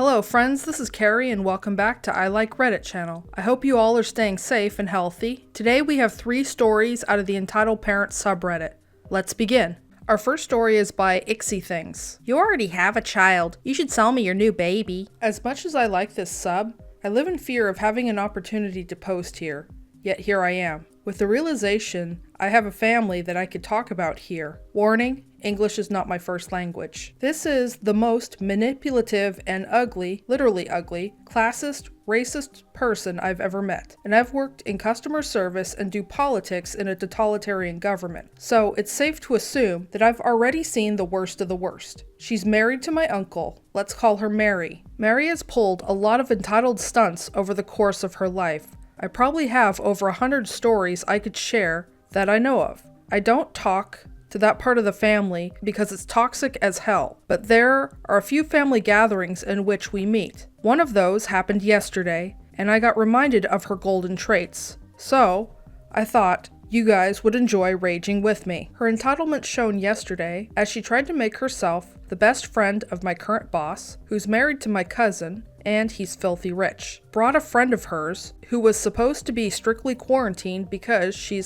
Hello friends, this is Carrie and welcome back to I Like Reddit channel. I hope you all are staying safe and healthy. Today we have 3 stories out of the Entitled Parents subreddit. Let's begin. Our first story is by Ixie Things. You already have a child. You should sell me your new baby. As much as I like this sub, I live in fear of having an opportunity to post here. Yet here I am. With the realization I have a family that I could talk about here. Warning, English is not my first language. This is the most manipulative and ugly, literally ugly, classist, racist person I've ever met. And I've worked in customer service and do politics in a totalitarian government. So it's safe to assume that I've already seen the worst of the worst. She's married to my uncle. Let's call her Mary. Mary has pulled a lot of entitled stunts over the course of her life. I probably have over 100 stories I could share that I know of. I don't talk to that part of the family because it's toxic as hell, but there are a few family gatherings in which we meet. One of those happened yesterday, and I got reminded of her golden traits. So, I thought you guys would enjoy raging with me. Her entitlement shown yesterday as she tried to make herself the best friend of my current boss, who's married to my cousin, and he's filthy rich. Brought a friend of hers, who was supposed to be strictly quarantined because she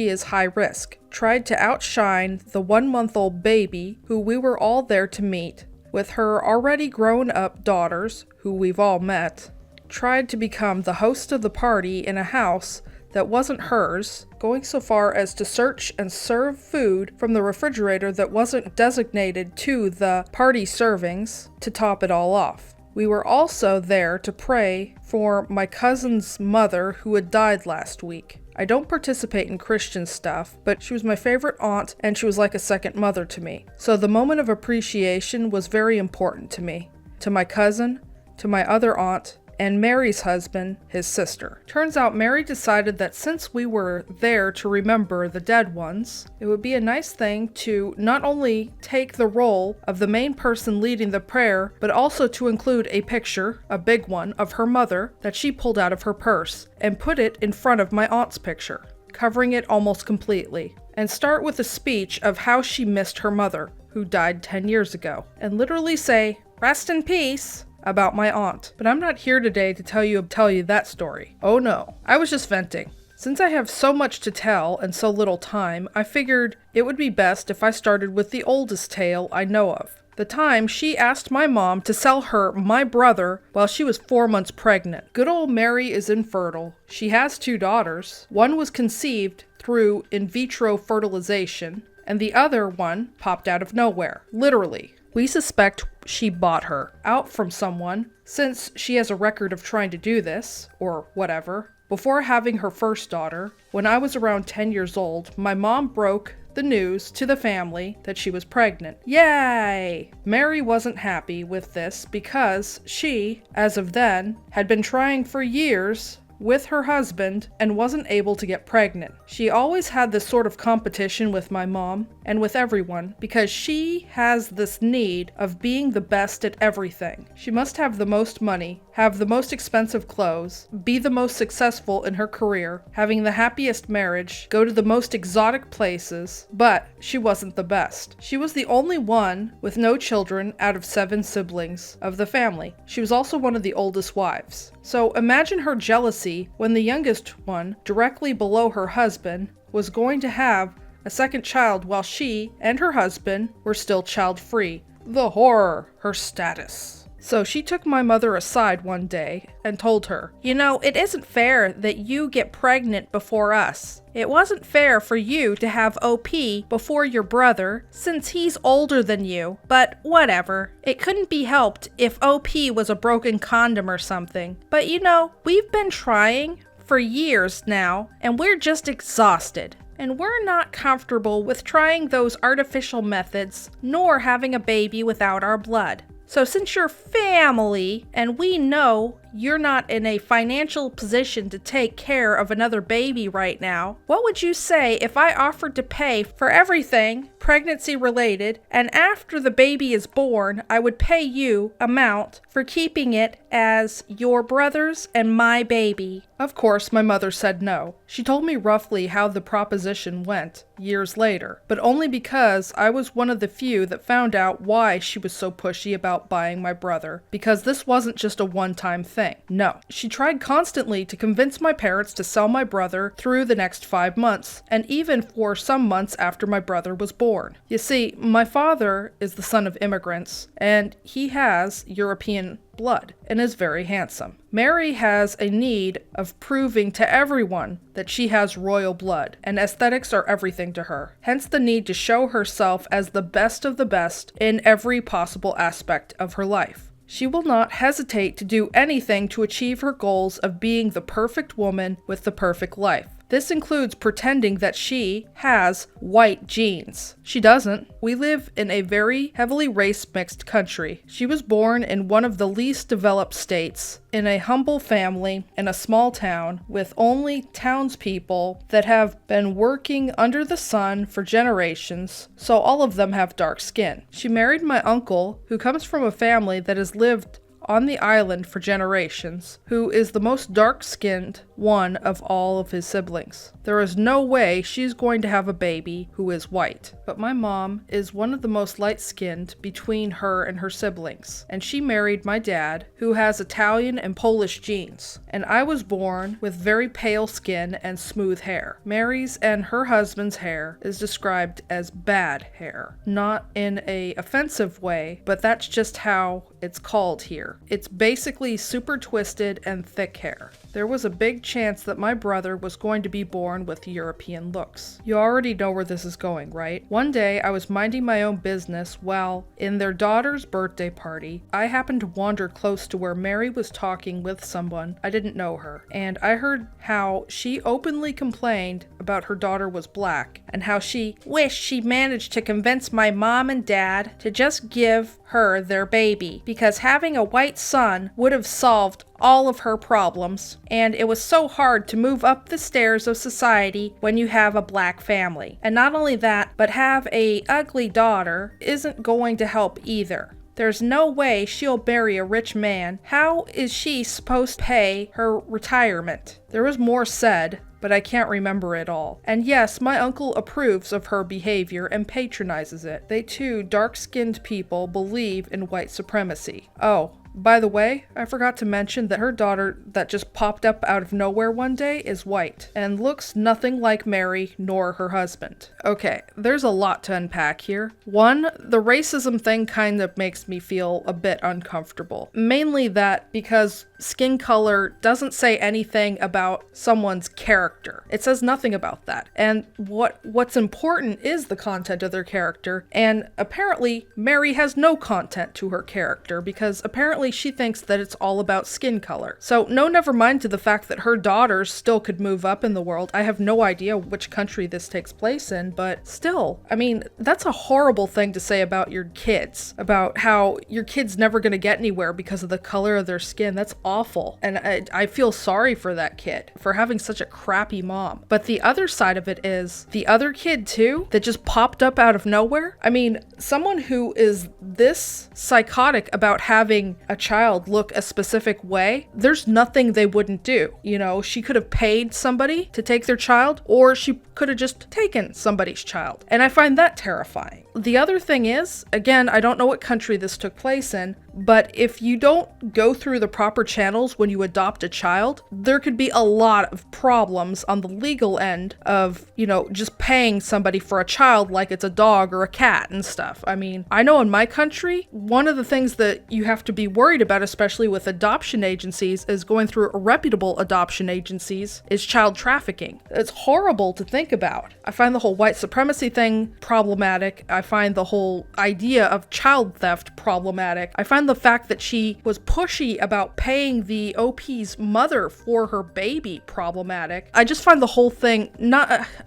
is high risk. Tried to outshine the 1-month-old baby, who we were all there to meet, with her already grown-up daughters, who we've all met. Tried to become the host of the party in a house that wasn't hers, going so far as to search and serve food from the refrigerator that wasn't designated to the party servings to top it all off. We were also there to pray for my cousin's mother who had died last week. I don't participate in Christian stuff, but she was my favorite aunt and she was like a second mother to me. So the moment of appreciation was very important to me. To my cousin, to my other aunt, and Mary's husband, his sister. Turns out Mary decided that since we were there to remember the dead ones, it would be a nice thing to not only take the role of the main person leading the prayer, but also to include a picture, a big one, of her mother that she pulled out of her purse and put it in front of my aunt's picture, covering it almost completely, and start with a speech of how she missed her mother, who died 10 years ago, and literally say, "Rest in peace," about my aunt. But I'm not here today to tell you that story. Oh no, I was just venting. Since I have so much to tell and so little time, I figured it would be best if I started with the oldest tale I know of. The time she asked my mom to sell her my brother while she was 4 months pregnant. Good old Mary is infertile. She has 2 daughters. One was conceived through in vitro fertilization, and the other one popped out of nowhere. Literally. We suspect she bought her out from someone, since she has a record of trying to do this, or whatever. Before having her first daughter, when I was around 10 years old, my mom broke the news to the family that she was pregnant. Yay! Mary wasn't happy with this because she, as of then, had been trying for years with her husband and wasn't able to get pregnant. She always had this sort of competition with my mom and with everyone because she has this need of being the best at everything. She must have the most money, have the most expensive clothes, be the most successful in her career, having the happiest marriage, go to the most exotic places, but she wasn't the best. She was the only one with no children out of 7 siblings of the family. She was also one of the oldest wives. So imagine her jealousy when the youngest one, directly below her husband, was going to have a second child while she and her husband were still child-free. The horror, her status. So she took my mother aside one day and told her, "You know, it isn't fair that you get pregnant before us. It wasn't fair for you to have OP before your brother, since he's older than you, but whatever. It couldn't be helped if OP was a broken condom or something. But you know, we've been trying for years now, and we're just exhausted. And we're not comfortable with trying those artificial methods, nor having a baby without our blood. So since you're family, and we know you're not in a financial position to take care of another baby right now, what would you say if I offered to pay for everything pregnancy related, and after the baby is born, I would pay you amount for keeping it as your brother's and my baby? Of course, my mother said no. She told me roughly how the proposition went years later, but only because I was one of the few that found out why she was so pushy about buying my brother, because this wasn't just a one-time thing. No, she tried constantly to convince my parents to sell my brother through the next 5 months, and even for some months after my brother was born. You see, my father is the son of immigrants, and he has European blood and is very handsome. Mary has a need of proving to everyone that she has royal blood, and aesthetics are everything to her. Hence the need to show herself as the best of the best in every possible aspect of her life. She will not hesitate to do anything to achieve her goals of being the perfect woman with the perfect life. This includes pretending that she has white genes. She doesn't. We live in a very heavily race-mixed country. She was born in one of the least developed states, in a humble family, in a small town, with only townspeople that have been working under the sun for generations, so all of them have dark skin. She married my uncle, who comes from a family that has lived on the island for generations, who is the most dark-skinned one of all of his siblings. There is no way she's going to have a baby who is white. But my mom is one of the most light-skinned between her and her siblings, and she married my dad, who has Italian and Polish genes, and I was born with very pale skin and smooth hair. Mary's and her husband's hair is described as bad hair, not in an offensive way, but that's just how it's called here. It's basically super twisted and thick hair. There was a big chance that my brother was going to be born with European looks. You already know where this is going, right? One day I was minding my own business while in their daughter's birthday party. I happened to wander close to where Mary was talking with someone. I didn't know her, and I heard how she openly complained about her daughter was black and how she wished she managed to convince my mom and dad to just give her their baby, because having a white son would have solved all of her problems, and it was so hard to move up the stairs of society when you have a black family. And not only that, but have a ugly daughter isn't going to help either. There's no way she'll marry a rich man. How is she supposed to pay her retirement? There was more said, but I can't remember it all. And yes, my uncle approves of her behavior and patronizes it. They too, dark-skinned people, believe in white supremacy. Oh, by the way, I forgot to mention that her daughter that just popped up out of nowhere one day is white and looks nothing like Mary nor her husband. Okay, there's a lot to unpack here. One, the racism thing kind of makes me feel a bit uncomfortable. Mainly that because skin color doesn't say anything about someone's character. It says nothing about that. And what's important is the content of their character, and apparently Mary has no content to her character because apparently she thinks that it's all about skin color. So no, never mind to the fact that her daughters still could move up in the world. I have no idea which country this takes place in, but still, I mean, that's a horrible thing to say about your kids, about how your kid's never going to get anywhere because of the color of their skin. That's awful. And I feel sorry for that kid for having such a crappy mom. But the other side of it is the other kid too that just popped up out of nowhere. I mean, someone who is this psychotic about having a child look a specific way, there's nothing they wouldn't do. You know, she could have paid somebody to take their child, or she could have just taken somebody's child. And I find that terrifying. The other thing is, again, I don't know what country this took place in, but if you don't go through the proper channels when you adopt a child, there could be a lot of problems on the legal end of, you know, just paying somebody for a child like it's a dog or a cat and stuff. I mean, I know in my country, one of the things that you have to be worried about, especially with adoption agencies, is going through reputable adoption agencies, is child trafficking. It's horrible to think about. I find the whole white supremacy thing problematic. I find the whole idea of child theft problematic. I find the fact that she was pushy about paying the OP's mother for her baby problematic. I just find the whole thing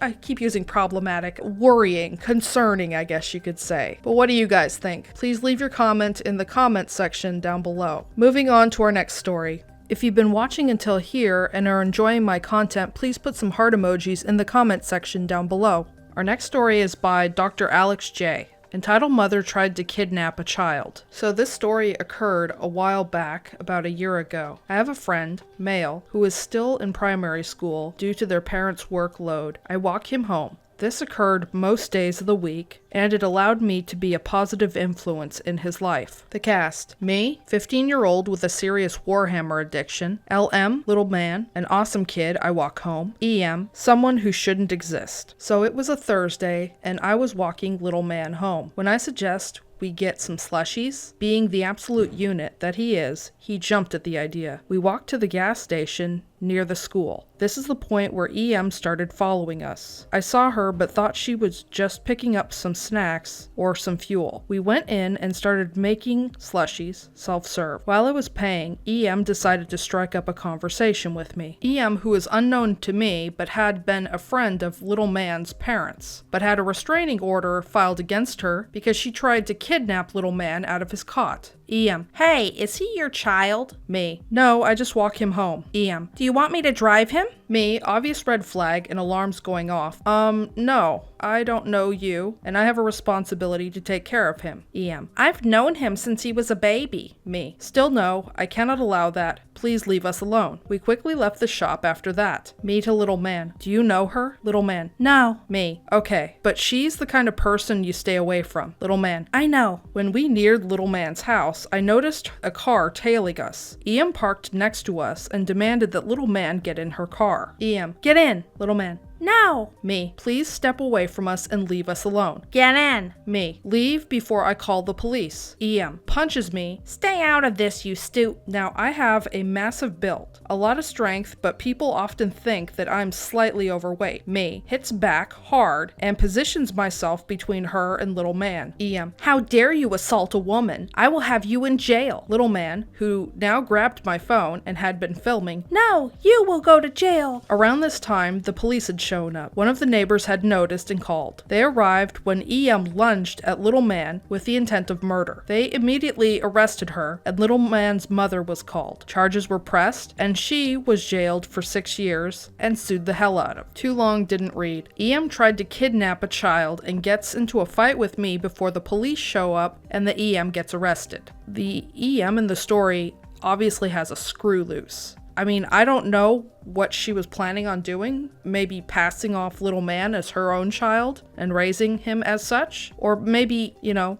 I keep using problematic, worrying, concerning, I guess you could say. But what do you guys think? Please leave your comment in the comment section down below. Moving on to our next story. If you've been watching until here and are enjoying my content, please put some heart emojis in the comment section down below. Our next story is by Dr. Alex J. Entitled Mother Tried to Kidnap a Child. So this story occurred a while back, about a year ago. I have a friend, male, who is still in primary school due to their parents' workload. I walk him home. This occurred most days of the week, and it allowed me to be a positive influence in his life. The cast: me, 15-year-old with a serious Warhammer addiction; LM, little man, an awesome kid, I walk home; EM, someone who shouldn't exist. So it was a Thursday, and I was walking little man home. When I suggest we get some slushies, being the absolute unit that he is, he jumped at the idea. We walked to the gas station near the school. This is the point where EM started following us. I saw her but thought she was just picking up some snacks or some fuel. We went in and started making slushies, self-serve. While I was paying, EM decided to strike up a conversation with me. EM, who is unknown to me but had been a friend of little man's parents, but had a restraining order filed against her because she tried to kidnap little man out of his cot. EM: Hey, is he your child? Me: No, I just walk him home. EM: Do you want me to drive him? Me: Obvious red flag and alarms going off. No, I don't know you, and I have a responsibility to take care of him. EM: I've known him since he was a baby. Me: Still no, I cannot allow that. Please leave us alone. We quickly left the shop after that. Me to little man: Do you know her? Little man: No. Me: Okay, but she's the kind of person you stay away from. Little man: I know. When we neared little man's house, I noticed a car tailing us. EM parked next to us and demanded that little man get in her car. EM: Get in. Little man: No. Me: Please step away from us and leave us alone. Get in. Me: Leave before I call the police. EM punches me. Stay out of this, you stoop. Now I have a massive build, a lot of strength, but people often think that I'm slightly overweight. Me: Hits back hard and positions myself between her and little man. EM: How dare you assault a woman? I will have you in jail. Little man, who now grabbed my phone and had been filming: No, you will go to jail. Around this time, the police had shown up. One of the neighbors had noticed and called. They arrived when EM lunged at little man with the intent of murder. They immediately arrested her, and little man's mother was called. Charges were pressed, and she was jailed for 6 years and sued the hell out of. Too long didn't read. EM tried to kidnap a child and gets into a fight with me before the police show up and the EM gets arrested. The EM in the story obviously has a screw loose. I mean, I don't know what she was planning on doing, maybe passing off little man as her own child and raising him as such, or maybe,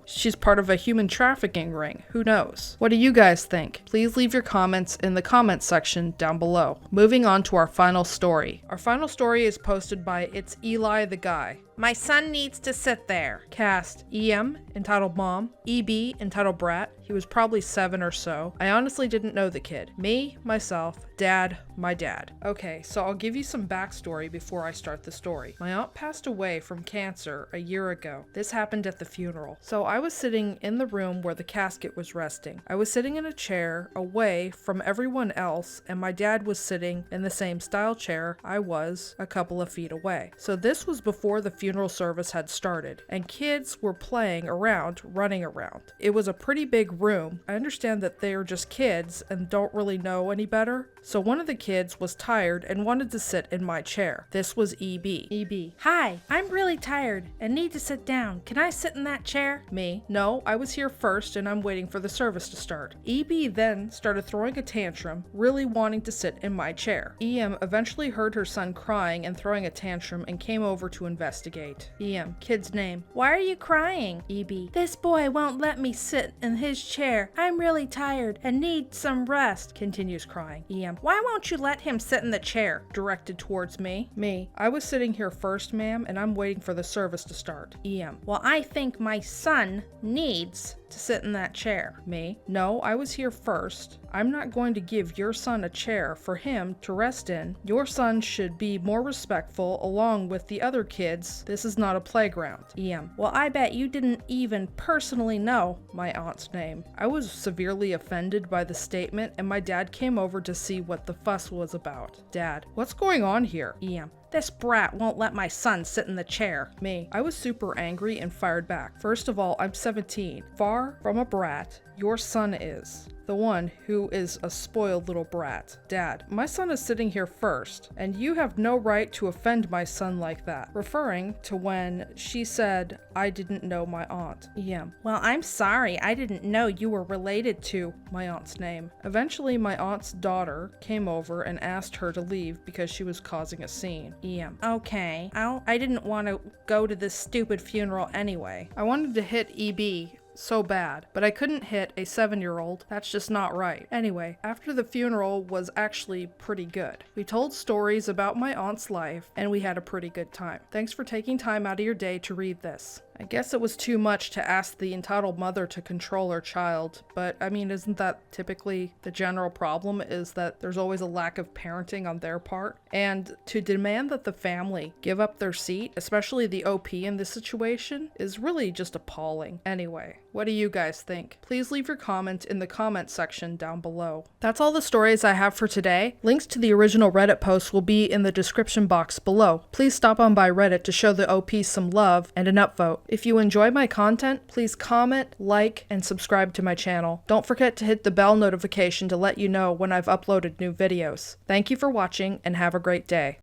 she's part of a human trafficking ring. Who knows? What do you guys think? Please leave your comments in the comments section down below. Moving on to our final story. Our final story is posted by It's Eli the Guy. My son needs to sit there. Cast: EM, entitled Mom; EB, entitled Brat. He was probably 7 or so. I honestly didn't know the kid. Me, myself, Dad, my dad. Okay, so I'll give you some backstory before I start the story. My aunt passed away from cancer a year ago. This happened at the funeral. So I was sitting in the room where the casket was resting. I was sitting in a chair away from everyone else, and my dad was sitting in the same style chair I was a couple of feet away. So this was before the funeral service had started, and kids were playing around, running around. It was a pretty big room. I understand that they are just kids and don't really know any better. So one of the kids was tired and wanted to sit in my chair. This was EB. EB: Hi, I'm really tired and need to sit down. Can I sit in that chair? Me: No, I was here first and I'm waiting for the service to start. EB then started throwing a tantrum, really wanting to sit in my chair. EM eventually heard her son crying and throwing a tantrum and came over to investigate. EM: Kid's name. Why are you crying? EB: This boy won't let me sit in his chair. I'm really tired and need some rest. Continues crying. EM: Why won't you let him sit in the chair? Directed towards me. Me: I was sitting here first, ma'am, and I'm waiting for the service to start. EM: Well, I think my son needs to sit in that chair. Me: No, I was here first. I'm not going to give your son a chair for him to rest in. Your son should be more respectful along with the other kids. This is not a playground. EM: Well, I bet you didn't even personally know my aunt's name. I was severely offended by the statement, and my dad came over to see what the fuss was about. Dad: What's going on here? EM: This brat won't let my son sit in the chair. Me: I was super angry and fired back. First of all, I'm 17. Far from a brat. Your son is. The one who is a spoiled little brat. Dad, my son is sitting here first, and you have no right to offend my son like that. Referring to when she said, I didn't know my aunt. EM. Well, I'm sorry. I didn't know you were related to. My aunt's name. Eventually, my aunt's daughter came over and asked her to leave because she was causing a scene. EM. Okay. I didn't want to go to this stupid funeral anyway. I wanted to hit EB so bad, but I couldn't hit a 7-year-old. That's just not right. Anyway, after the funeral was actually pretty good. We told stories about my aunt's life, and we had a pretty good time. Thanks for taking time out of your day to read this. I guess it was too much to ask the entitled mother to control her child, but I mean, isn't that typically the general problem, is that there's always a lack of parenting on their part? And to demand that the family give up their seat, especially the OP in this situation, is really just appalling. Anyway, what do you guys think? Please leave your comment in the comment section down below. That's all the stories I have for today. Links to the original Reddit posts will be in the description box below. Please stop on by Reddit to show the OP some love and an upvote. If you enjoy my content, please comment, like, and subscribe to my channel. Don't forget to hit the bell notification to let you know when I've uploaded new videos. Thank you for watching and have a great day.